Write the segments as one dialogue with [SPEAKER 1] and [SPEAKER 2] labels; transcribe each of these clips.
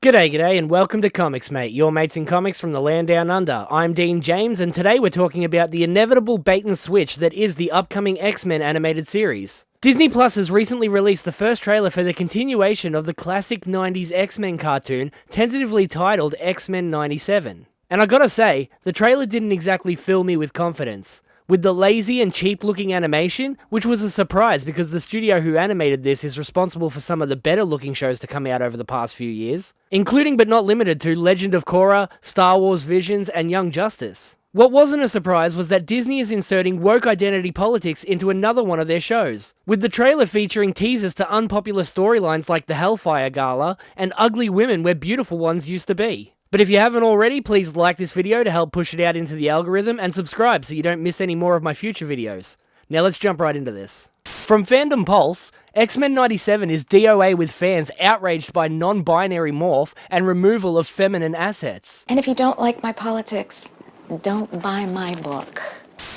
[SPEAKER 1] G'day, and welcome to ComicsMATE, your mates in comics from the land down under. I'm Dean James, and today we're talking about the inevitable bait and switch that is the upcoming X-Men animated series. Disney Plus has recently released the first trailer for the continuation of the classic 90s X-Men cartoon, tentatively titled X-Men 97. And I gotta say, the trailer didn't exactly fill me with confidence. With the lazy and cheap-looking animation, which was a surprise because the studio who animated this is responsible for some of the better-looking shows to come out over the past few years, including but not limited to Legend of Korra, Star Wars Visions, and Young Justice. What wasn't a surprise was that Disney is inserting woke identity politics into another one of their shows, with the trailer featuring teasers to unpopular storylines like the Hellfire Gala and ugly women where beautiful ones used to be. But if you haven't already, please like this video to help push it out into the algorithm and subscribe so you don't miss any more of my future videos. Now let's jump right into this. From Fandom Pulse, X-Men 97 is DOA with fans outraged by non-binary morph and removal of feminine assets.
[SPEAKER 2] And if you don't like my politics, don't buy my book.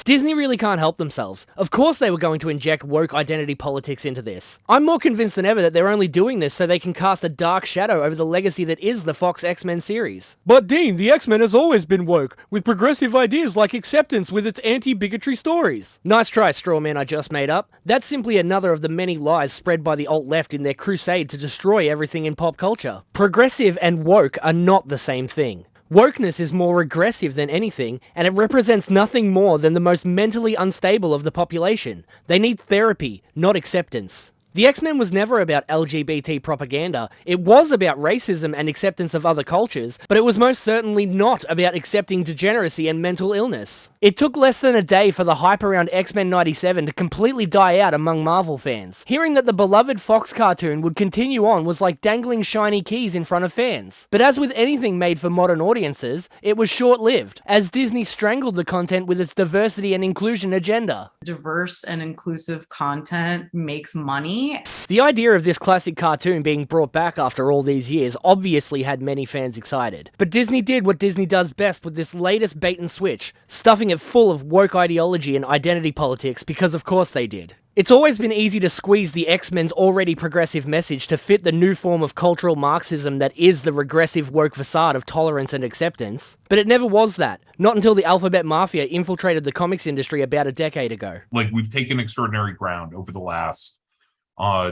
[SPEAKER 1] Disney really can't help themselves. Of course they were going to inject woke identity politics into this. I'm more convinced than ever that they're only doing this so they can cast a dark shadow over the legacy that is the Fox X-Men series. But Dean, the X-Men has always been woke, with progressive ideas like acceptance with its anti-bigotry stories. Nice try, strawman I just made up. That's simply another of the many lies spread by the alt-left in their crusade to destroy everything in pop culture. Progressive and woke are not the same thing. Wokeness is more regressive than anything, and it represents nothing more than the most mentally unstable of the population. They need therapy, not acceptance. The X-Men was never about LGBT propaganda. It was about racism and acceptance of other cultures, but it was most certainly not about accepting degeneracy and mental illness. It took less than a day for the hype around X-Men 97 to completely die out among Marvel fans. Hearing that the beloved Fox cartoon would continue on was like dangling shiny keys in front of fans. But as with anything made for modern audiences, it was short-lived, as Disney strangled the content with its diversity and inclusion agenda.
[SPEAKER 3] Diverse and inclusive content makes money.
[SPEAKER 1] The idea of this classic cartoon being brought back after all these years obviously had many fans excited. But Disney did what Disney does best with this latest bait and switch, stuffing it full of woke ideology and identity politics because of course they did. It's always been easy to squeeze the X-Men's already progressive message to fit the new form of cultural Marxism that is the regressive woke facade of tolerance and acceptance. But it never was that. Not until the Alphabet Mafia infiltrated the comics industry about a decade ago.
[SPEAKER 4] We've taken extraordinary ground over the last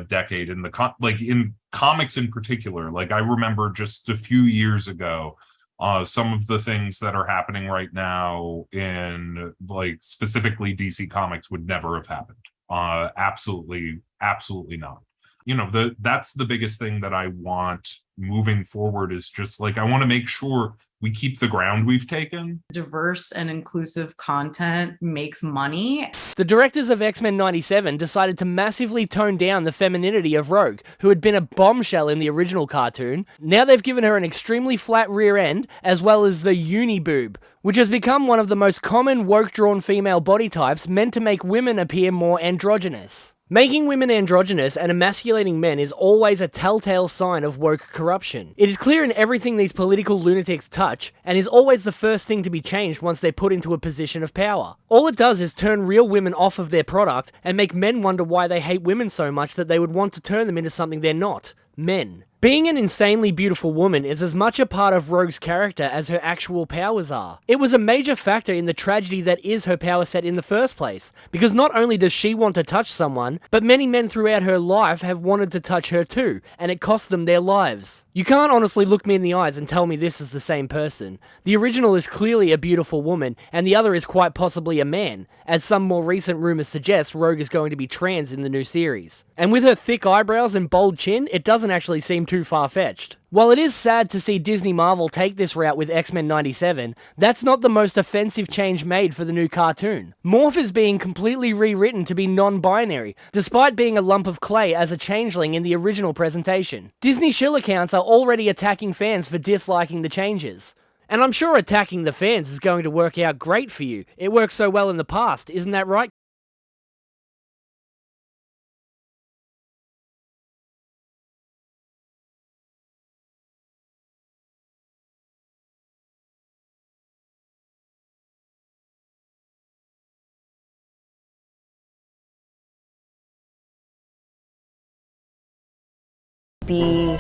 [SPEAKER 4] decade in in comics in particular. I remember just a few years ago, some of the things that are happening right now in specifically DC Comics would never have happened. Absolutely not. That's the biggest thing that I want moving forward is just I want to make sure we keep the ground we've taken.
[SPEAKER 3] Diverse and inclusive content makes money.
[SPEAKER 1] The directors of X-Men 97 decided to massively tone down the femininity of Rogue, who had been a bombshell in the original cartoon. Now they've given her an extremely flat rear end, as well as the uni-boob, which has become one of the most common woke-drawn female body types meant to make women appear more androgynous. Making women androgynous and emasculating men is always a telltale sign of woke corruption. It is clear in everything these political lunatics touch, and is always the first thing to be changed once they're put into a position of power. All it does is turn real women off of their product, and make men wonder why they hate women so much that they would want to turn them into something they're not. Men. Being an insanely beautiful woman is as much a part of Rogue's character as her actual powers are. It was a major factor in the tragedy that is her power set in the first place, because not only does she want to touch someone, but many men throughout her life have wanted to touch her too, and it cost them their lives. You can't honestly look me in the eyes and tell me this is the same person. The original is clearly a beautiful woman, and the other is quite possibly a man, as some more recent rumors suggest Rogue is going to be trans in the new series. And with her thick eyebrows and bold chin, it doesn't actually seem too far-fetched. While it is sad to see Disney Marvel take this route with X-Men 97, that's not the most offensive change made for the new cartoon. Morph is being completely rewritten to be non-binary, despite being a lump of clay as a changeling in the original presentation. Disney shill accounts are already attacking fans for disliking the changes. And I'm sure attacking the fans is going to work out great for you. It worked so well in the past, isn't that right?
[SPEAKER 2] Be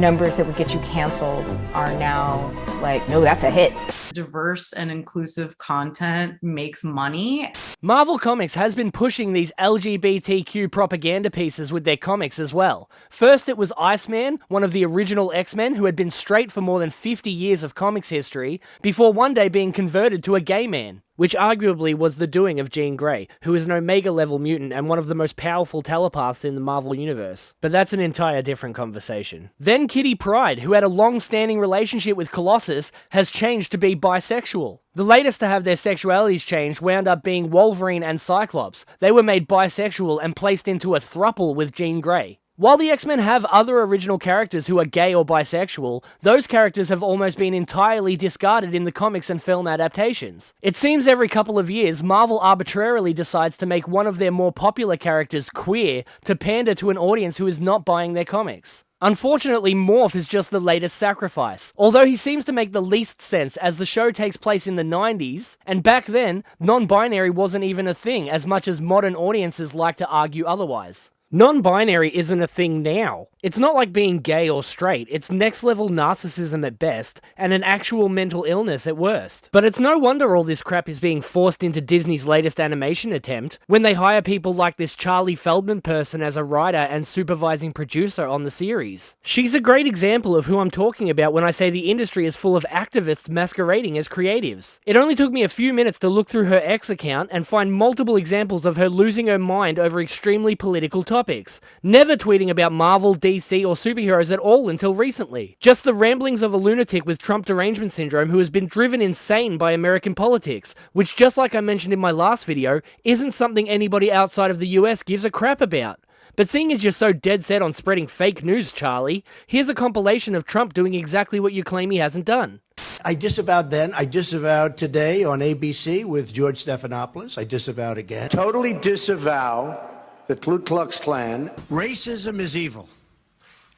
[SPEAKER 5] numbers that would get you canceled are now like, no, that's a hit.
[SPEAKER 3] Diverse and inclusive content makes money.
[SPEAKER 1] Marvel Comics has been pushing these LGBTQ propaganda pieces with their comics as well. First it was Iceman, one of the original X-Men who had been straight for more than 50 years of comics history, before one day being converted to a gay man, which arguably was the doing of Jean Grey, who is an Omega-level mutant and one of the most powerful telepaths in the Marvel Universe. But that's an entire different conversation. Then Kitty Pryde, who had a long-standing relationship with Colossus, has changed to be bisexual. The latest to have their sexualities changed wound up being Wolverine and Cyclops. They were made bisexual and placed into a throuple with Jean Grey. While the X-Men have other original characters who are gay or bisexual, those characters have almost been entirely discarded in the comics and film adaptations. It seems every couple of years, Marvel arbitrarily decides to make one of their more popular characters queer to pander to an audience who is not buying their comics. Unfortunately, Morph is just the latest sacrifice, although he seems to make the least sense as the show takes place in the 90s, and back then, non-binary wasn't even a thing as much as modern audiences like to argue otherwise. Non-binary isn't a thing now. It's not like being gay or straight, it's next-level narcissism at best, and an actual mental illness at worst. But it's no wonder all this crap is being forced into Disney's latest animation attempt, when they hire people like this Charlie Feldman person as a writer and supervising producer on the series. She's a great example of who I'm talking about when I say the industry is full of activists masquerading as creatives. It only took me a few minutes to look through her X account and find multiple examples of her losing her mind over extremely political topics, never tweeting about Marvel, DC, or superheroes at all until recently. Just the ramblings of a lunatic with Trump derangement syndrome who has been driven insane by American politics, which, just like I mentioned in my last video, isn't something anybody outside of the US gives a crap about. But seeing as you're so dead set on spreading fake news, Charlie, here's a compilation of Trump doing exactly what you claim he hasn't done.
[SPEAKER 6] I disavowed then, I disavowed today on ABC with George Stephanopoulos, I disavowed again. Totally disavow the Ku Klux Klan. Racism is evil,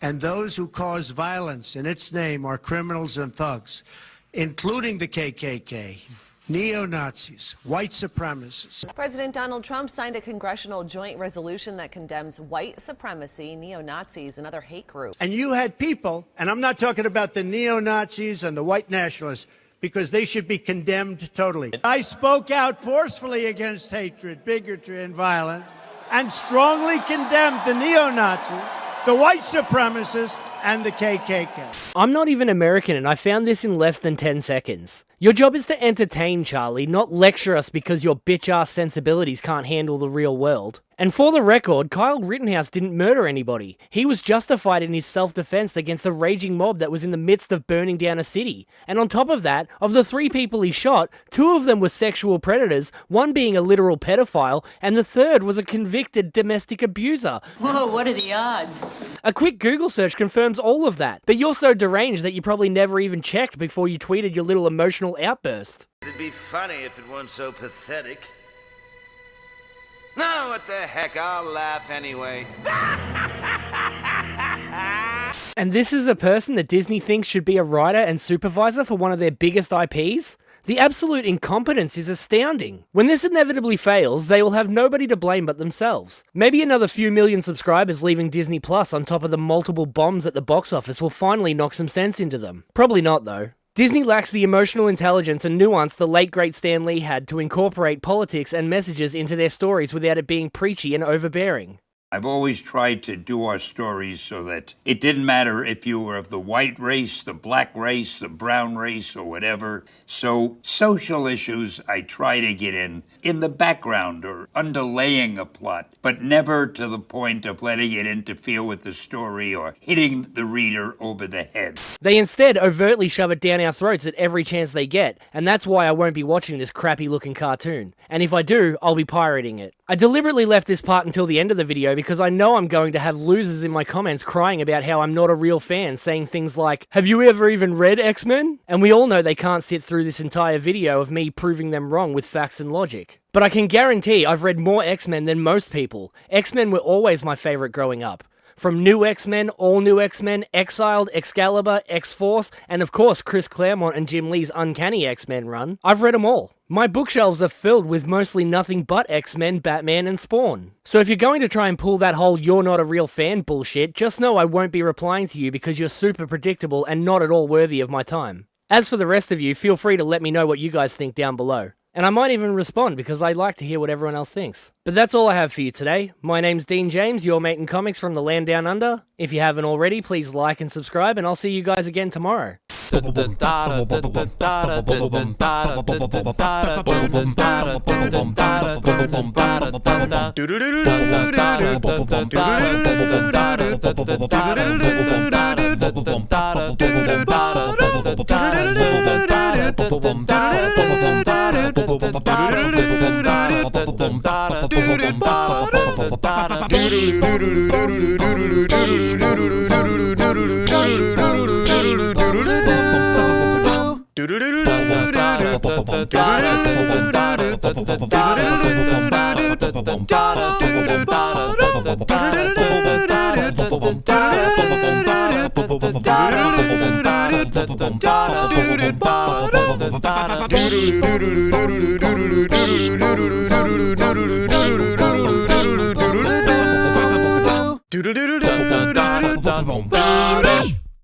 [SPEAKER 6] and those who cause violence in its name are criminals and thugs, including the KKK, neo-Nazis, white supremacists.
[SPEAKER 7] President Donald Trump signed a congressional joint resolution that condemns white supremacy, neo-Nazis, and other hate groups.
[SPEAKER 6] And you had people, and I'm not talking about the neo-Nazis and the white nationalists, because they should be condemned totally. I spoke out forcefully against hatred, bigotry, and violence, and strongly condemned the neo-Nazis, the white supremacists, and the KKK.
[SPEAKER 1] I'm not even American and I found this in less than 10 seconds. Your job is to entertain, Charlie, not lecture us because your bitch-ass sensibilities can't handle the real world. And for the record, Kyle Rittenhouse didn't murder anybody. He was justified in his self-defense against a raging mob that was in the midst of burning down a city. And on top of that, of the 3 people he shot, 2 of them were sexual predators, one being a literal pedophile, and the third was a convicted domestic abuser.
[SPEAKER 8] Whoa, what are the odds?
[SPEAKER 1] A quick Google search confirms all of that, but you're so deranged that you probably never even checked before you tweeted your little emotional outburst.
[SPEAKER 9] It'd be funny if it weren't so pathetic. No, what the heck, I'll laugh anyway.
[SPEAKER 1] And this is a person that Disney thinks should be a writer and supervisor for one of their biggest IPs? The absolute incompetence is astounding. When this inevitably fails, they will have nobody to blame but themselves. Maybe another few million subscribers leaving Disney Plus on top of the multiple bombs at the box office will finally knock some sense into them. Probably not though. Disney lacks the emotional intelligence and nuance the late great Stan Lee had to incorporate politics and messages into their stories without it being preachy and overbearing.
[SPEAKER 10] I've always tried to do our stories so that it didn't matter if you were of the white race, the black race, the brown race, or whatever. So social issues I try to get in the background or underlaying a plot, but never to the point of letting it interfere with the story or hitting the reader over the head.
[SPEAKER 1] They instead overtly shove it down our throats at every chance they get, and that's why I won't be watching this crappy looking cartoon. And if I do, I'll be pirating it. I deliberately left this part until the end of the video because I know I'm going to have losers in my comments crying about how I'm not a real fan, saying things like, "Have you ever even read X-Men?" And we all know they can't sit through this entire video of me proving them wrong with facts and logic. But I can guarantee I've read more X-Men than most people. X-Men were always my favorite growing up. from New X-Men, All New X-Men, Exiled, Excalibur, X-Force, and of course Chris Claremont and Jim Lee's Uncanny X-Men run. I've read them all. My bookshelves are filled with mostly nothing but X-Men, Batman, and Spawn. So if you're going to try and pull that whole "you're not a real fan" bullshit, just know I won't be replying to you because you're super predictable and not at all worthy of my time. As for the rest of you, feel free to let me know what you guys think down below. And I might even respond because I like to hear what everyone else thinks. But that's all I have for you today. My name's Dean James, your mate in comics from the land down under. If you haven't already, please like and subscribe, and I'll see you guys again tomorrow.
[SPEAKER 11] Do